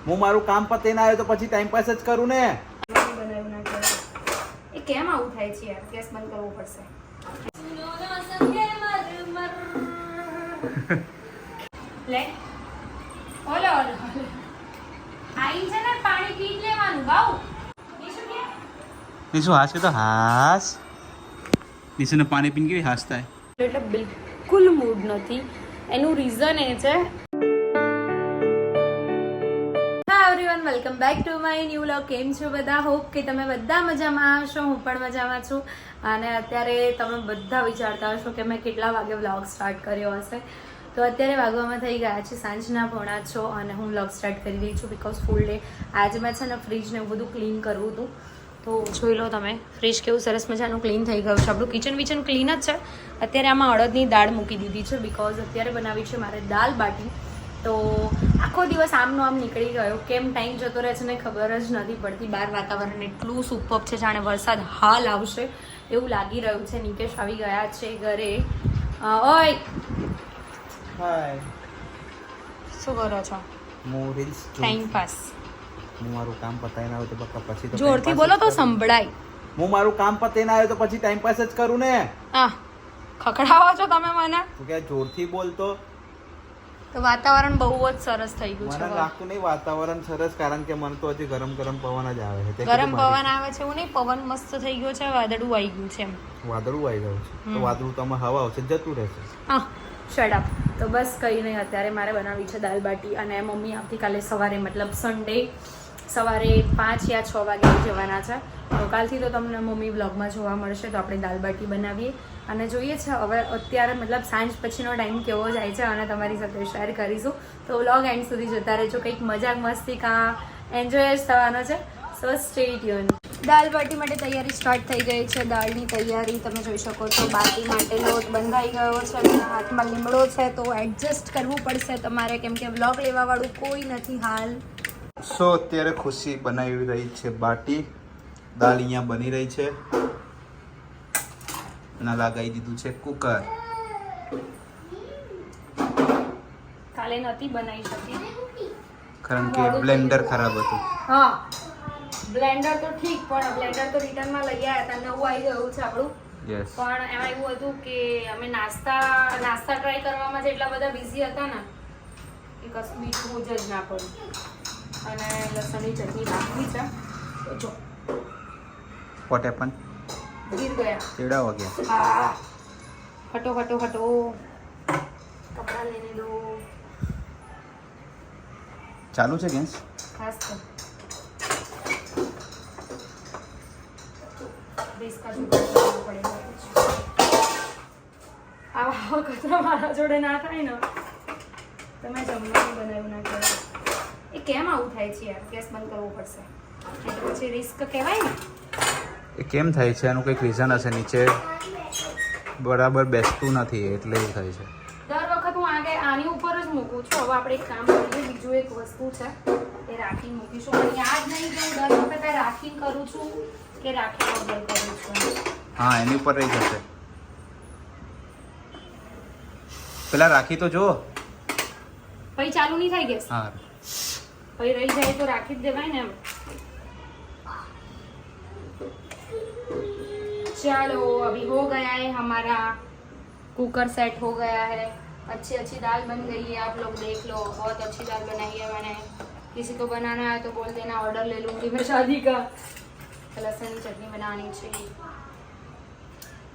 હું મારું કામ પતાઈને આવ્યો તો પછી ટાઈમ પાસ જ કરું ને. બનાવ્યું ના કરે એ કેમ આવું થાય છે યાર? ગેસ બંધ કરવો પડશે. લે ઓલો આઈ છે ને પાણી પી લેવાનું ગાઉ. નિશુ હાસ કે તો હાસ. નિશુને પાણી પીને કેવી હાસ થાય? એટલે બિલકુલ મૂડ નથી. એનું રીઝન એ છે everyone welcome back to my new vlog. કેમ છો બધા? હોપ કે તમે બધા મજામાં હશો. હું પણ મજામાં છું. અને અત્યારે તમે બધા વિચારતા હશો કે મેં કેટલા વાગે વ્લોગ સ્ટાર્ટ કર્યો હશે. તો અત્યારે વાગવામાં થઈ ગયા છે સાંજના 6:30 અને હું વ્લોગ સ્ટાર્ટ કરી રહી છું બિકોઝ ફૂલ ડે આજે મેં છે ને ફ્રીજને એવું બધું ક્લીન કરવું હતું. તો જોઈ લો તમે ફ્રીજ કેવું સરસ મજાનું ક્લીન થઈ ગયું છે. આપણું કિચન વિચન ક્લીન જ છે. અત્યારે આમાં અડદની દાળ મૂકી દીધી છે બિકોઝ અત્યારે બનાવી છે મારે દાલ બાટી. તો આખો દિવસ આમનો આમ નીકળી ગયો. કેમ ટાઈમ જતો રહે છે ને ખબર જ નથી પડતી. બહાર વાતાવરણ એટલું સુપર છે જાણે વરસાદ હાલ આવશે એવું લાગી રહ્યું છે. નિકેશ આવી ગયા છે ઘરે. ઓય હાય, શું કરો છો? હું રીલ્સ ટાઈમ પાસ. હું મારું કામ પતાઈને આવ્યો તો બકા પછી તો જોરથી બોલો તો સંભળાય. હું મારું કામ પતાઈને આવ્યો તો પછી ટાઈમ પાસ જ કરું ને. હા ખખડાવો છો તમે મને. તું કે જોરથી બોલતો. તો વાતાવરણ બહુ જ સરસ થઈ ગયું મને છે. લાગતું નહીં વાતાવરણ સરસ, કારણ કે મને તો હજી ગરમ ગરમ પવન જ આવે છે. ગરમ પવન આવે છે એવું નહીં, પવન મસ્ત થઈ ગયો છે. વાદળું આવી ગયું છે એમ. વાદળું આવી ગયું છે તો વાદળું તો આમાં હવા આવશે જતું રહેશે. હા શટ અપ. તો બસ કંઈ નહીં, અત્યારે મારે બનાવી છે દાલ બાટી. અને મમ્મી આવતીકાલે સવારે મતલબ સન્ડે સવારે 5 યા 6 વાગે જવાના છે. તો કાલથી તો તમને મમ્મી વ્લોગમાં જોવા મળશે. તો આપણે દાલ બાટી બનાવીએ અને જોઈએ છે હવે અત્યારે મતલબ સાંજ પછીનો ટાઈમ કેવો જાય છે અને તમારી સાથે શેર કરીશું. તો વ્લોગ એન્ડ સુધી જોતા રહેજો. કંઈક મજાક મસ્તી કાં એન્જોય જ થવાનો છે. સો સ્ટે ટ્યુન. દાલ બાટી માટે તૈયારી સ્ટાર્ટ થઈ ગઈ છે. દાળની તૈયારી તમે જોઈ શકો છો. બાટી માટે લોટ બંધાઈ ગયો છે. હાથમાં લીમડો છે તો એડજસ્ટ કરવું પડશે તમારે, કેમ કે વ્લોગ લેવાવાળું કોઈ નથી હાલ. સો અત્યારે ખુશી બનાવી રહી છે બાટી. દાળ અહીંયા બની રહી છે અને લગાવી દીધું છે કુકર. કાલે નથી બનાવી શકી કારણ કે બ્લેન્ડર ખરાબ હતું. હા બ્લેન્ડર તો ઠીક, પણ બ્લેન્ડર તો રિટર્નમાં લઈ આવ્યા હતા. નવું આવી ગયું છે આપણું. યસ. પણ એમાં એવું હતું કે અમે નાસ્તા ટ્રાય કરવામાં જ એટલા બધા બિઝી હતા ને કે કશું બીજું જ ના પડ્યું. અને લસણની ચટણી નાખવી છે તો જો વોટ હેપન? ગીર ગયા. કેવડા વાગ્યા? હા હટો હટો હટો, કપડા લઈને દો. ચાલુ છે ગેસ? ખાસ તો બેસકા જુગાડ કરવો પડે. આવા કચરા મારા જોડે ના થાય ને. તમે જમવાનું બનાવ્યું ના કરે એ કેમ આવું થાય છે યાર? ગેસ બંધ કરવો પડશે. એટલે પછી રિસ્ક કહેવાય ને. એ કેમ થાય છે? એનું કંઈક રીઝન હશે. નીચે બરાબર બેસતું નથી એટલે એવું થાય છે. દર વખત હું આની ઉપર જ મૂકું છું. હવે આપણે એક કામ કરીએ. બીજું એક વસ્તુ છે એ રાખીને મૂકીશું. પણ યાદ નહીં કે હું દર વખતે રાખીને કરું છું કે રાખી વગર કરું છું. હા એની ઉપર રહી જશે. પેલા રાખી તો જો. પછી ચાલુ નહીં થાય ગેસ. હા પછી રહી જાય તો રાખી જ દેવાય ને એમ. चलो अभी हो गया है हमारा कुकर सेट हो गया है. अच्छी अच्छी दाल बन गई है. आप लोग देख लो, बहुत अच्छी दाल बनाई है मैंने. किसी को बनाना है तो बोल देना, ऑर्डर ले लूँगी मैं शादी का. लहसुन की चटनी बनानी चाहिए.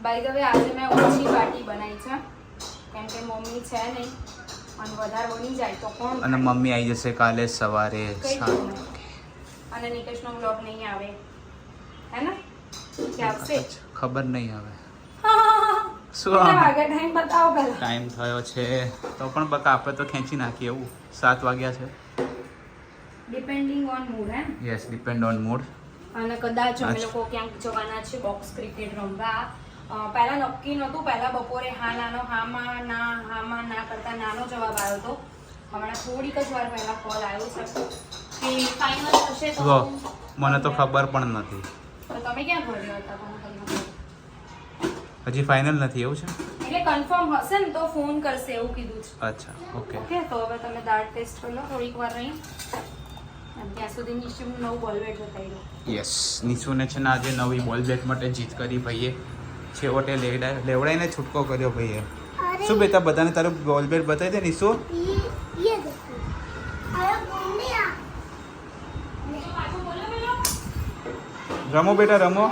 बाय द वे आज मैं ओછી બાટી બનાવી છે કેમ કે મમ્મી છે નહીં અને વધારે બની જાય તો કોણ. અને મમ્મી આવી જશે કાલે સવારે 7 વાગે. અને નિકેશનો વ્લોગ નહીં આવે હે ને? કે આવશે? ખબર નહીં આવે. શું કેટલા વાગે ટાઈમ બતાવો પહેલા. ટાઈમ થયો છે તો પણ બકા આપણે તો ખેંચી નાખીએ. એવું 7 વાગ્યા છે. ડિપેન્ડિંગ ઓન મૂડ હે. Yes, depend on mood. અને કદાચ અમે લોકો ક્યાંક જવાના છે બોક્સ ક્રિકેટ રમવા. પહેલા નક્કી નહોતું. પહેલા બપોરે હા નાનો હામાં ના કરતા નાનો જવાબ આવ્યો હતો. હમણાં થોડીક જ વાર પહેલા કોલ આવ્યો છે કે ફાઇનલ થશે તો મને તો ખબર પણ નથી. તો તમે ક્યાં ભર્યો હતા? હજી ફાઇનલ નથી એવું છે? એટલે કન્ફર્મ હશે ને તો ફોન કરશે એવું કીધું છે. અચ્છા ઓકે. ઓકે તો હવે તમે દાળ ટેસ્ટ કરી લો થોડીક વાર રહી. સુધી નિશુનું નવું બોલ બેટ બતાવી દો. યસ, નિશુને છે ને આજે નવી બોલ બેટ માટે જીત કરી ભાઈએ. છેવટે લેવડાઈને છૂટકો કર્યો ભાઈએ. શું બેટા બધાને તારું બોલ બેટ બતાવી દે નિશુ. રમો બેટા રમો.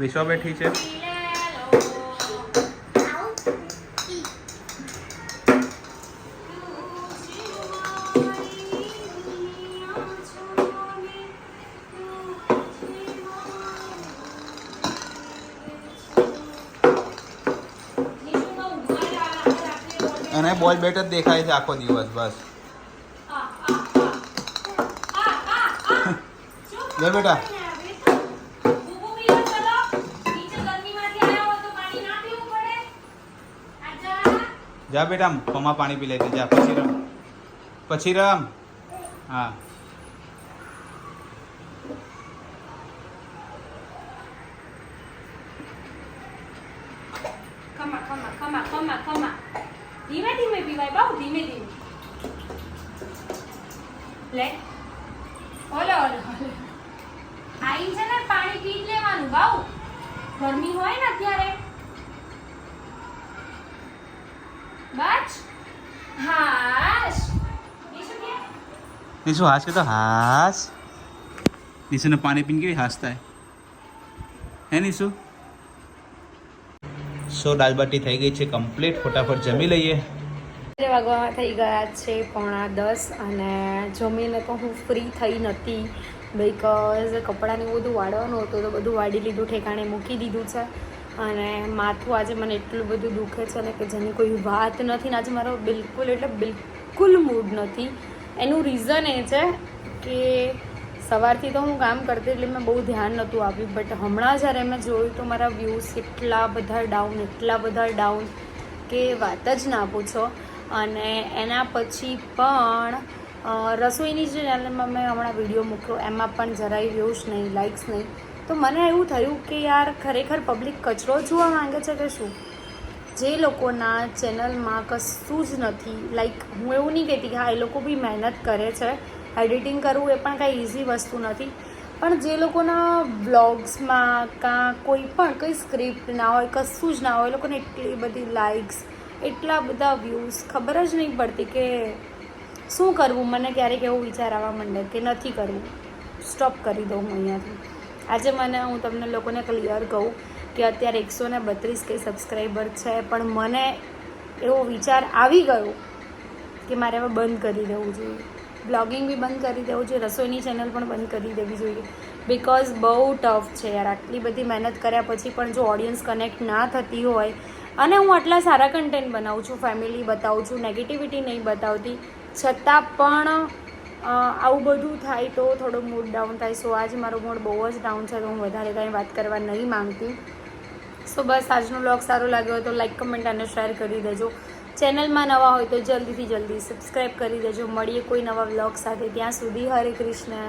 વિશ્વા બેઠી છે. અને બોલ બેટ જ દેખાય છે આખો દિવસ બસ. લે બેટા. જા બેટા પમા પાણી પી લેજે જા. પછી રમ પછી રમ. હા ખમા ખમા ખમા ખમા ખમા. ધીમે ધીમે પીવાય બાઉ, ધીમે ધીમે. લે ઓલો ઓલો આઈ છે ને પાણી પી જ લેવાનું બાઉ. ગરમી હોય ને અત્યારે. બસ હાશ. નિશુ હાસ કે તો હાસ. નિશુને પાણી પીને કેવી હાસ થાય હે નિશુ. સો દાળ બાટી થઈ ગઈ છે કમ્પ્લીટ. ફટાફટ જમી લઈએ. વાગવામાં થઈ ગયા છે 9:30 અને જમીને તો હું ફ્રી થઈ નથી બિકોઝ કપડાને બધું વાળવાનું હતું તો બધું વાળી લીધું, ઠેકાણે મૂકી દીધું છે. અને માથું આજે મને એટલું બધું દુખે છે ને કે જેની કોઈ વાત નથી ને આજે મારો બિલકુલ એટલે બિલકુલ મૂડ નથી. એનું રીઝન એ છે કે સવારથી તો હું કામ કરતી એટલે મેં બહુ ધ્યાન નહોતું આપ્યું, બટ હમણાં જ્યારે મેં જોયું તો મારા વ્યૂઝ એટલા બધા ડાઉન કે વાત જ ના પૂછો. અને એના પછી પણ રસોઈની જે ચેનલમાં મેં હમણાં વિડીયો મૂક્યો એમાં પણ જરાય વ્યૂઝ નહીં, લાઇક્સ નહીં. તો મને એવું થયું કે યાર ખરેખર પબ્લિક કચરો જોવા માંગે છે કે શું? જે લોકોના ચેનલમાં કશું જ નથી, લાઈક હું એવું નહીં કહેતી કે હા એ લોકો બી મહેનત કરે છે, એડિટિંગ કરવું એ પણ કાંઈ ઇઝી વસ્તુ નથી, પણ જે લોકોના બ્લોગ્સમાં કાં કંઈ સ્ક્રિપ્ટ ના હોય, કશું જ ના હોય, એ લોકોને એટલી બધી લાઇક્સ, એટલા બધા વ્યૂઝ, ખબર જ નહીં પડતી કે શું કરવું. મને ક્યારેક એવો વિચાર આવવા માંડે કે નથી કરવું, સ્ટોપ કરી દઉં હું અહીંયાથી. આજે હું તમને લોકોને ક્લિયર કહું કે અત્યારે 132 કંઈ સબસ્ક્રાઈબર છે, પણ મને એવો વિચાર આવી ગયો કે મારે હવે બંધ કરી દેવું જોઈએ. બ્લોગિંગ બી બંધ કરી દેવું જોઈએ, રસોઈની ચેનલ પણ બંધ કરી દેવી જોઈએ, બિકોઝ બહુ ટફ છે યાર. આટલી બધી મહેનત કર્યા પછી પણ જો ઓડિયન્સ કનેક્ટ ના થતી હોય, અને હું આટલા સારા કન્ટેન્ટ બનાવું છું, ફેમિલી બતાવું છું, નેગેટિવિટી નહીં બતાવતી, છતાં પણ આવું બધું થાય તો થોડો મૂડ ડાઉન થાય. સો આજે મારો મૂડ બહુ જ ડાઉન છે તો હું વધારે કાંઈ વાત કરવા નહીં માંગતી. સો બસ આજનો બ્લોગ સારો લાગ્યો હોય તો લાઈક, કમેન્ટ અને શેર કરી દેજો. ચેનલમાં નવા હોય તો જલ્દી સબસ્ક્રાઈબ કરી દેજો. મળીએ કોઈ નવા બ્લોગ સાથે. ત્યાં સુધી હરે કૃષ્ણ.